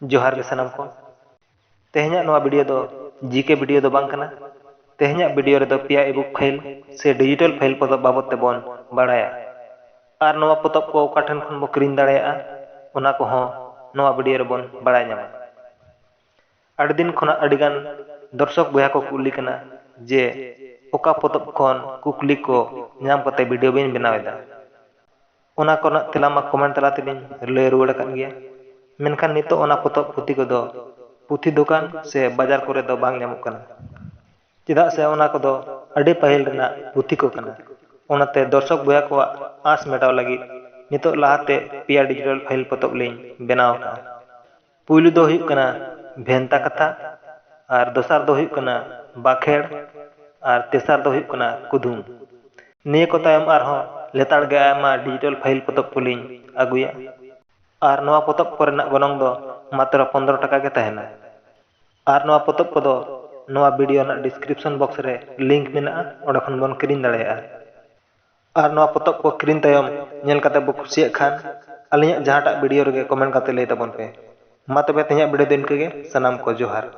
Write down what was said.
जोहार गे सनम को तेहना नोआ वीडियो दो जीके वीडियो दो बांग कना तेहना वीडियो रे दो पिया इबुक फाइल से डिजिटल फाइल पदब बाबत ते बोन बाड़ाया आर नोआ पोतब को ओका ठन खन बो किरिन दाड़ेया ओना को हो नोआ वीडियो रे बोन बाड़ाय ᱧᱟᱢᱟ अड़ी दिन खना अड़ीगान दर्शक बया को कुली कना जे ओका पोतब खन कुकली को ᱧᱟᱢ कते वीडियो बिन बनावेदा ओना कोना तेलामा कमेंट तला तेलिन लय रुवाड़ कान गया मेनखान नितो ओना पोतब पुथी को दो पुथी दुकान से बाजार कोरे दो बांग ᱧᱟᱢᱚᱜ कना चेदा से ओना को दो अड़ी पहल रेना पुथी को कना ओनाते दर्शक बया को आस मेटाव लगी नितो लाहाते पिया डिजिटल फाइल पोतब लिन बनाव का पुइलु दो हुयुग कना भेंता कथा और दोसार दो हुयुग कना बाखेड़ और तेसार दो हुयुग कना कुदुम निये को तायम आरहों लेताड़ गे आयमा डिजिटल फाइल पोतब को लिन अगुया और नोआ पोतब कोरेना गोनोंग दो मात्र 15 टका के तहना और नोआ पोतब को दो नोआ वीडियो ना डिस्क्रिप्शन बॉक्स रे लिंक मेना ओडे खन बोन किरिन दाड़ेया और नोआ पोतब को किरिन तायम नेल कते बो खुशिया खान अलिया जहाटा वीडियो रे कमेंट कते लय तबन पे मा तबे तेहना वीडियो दिन के सनाम को जोहार।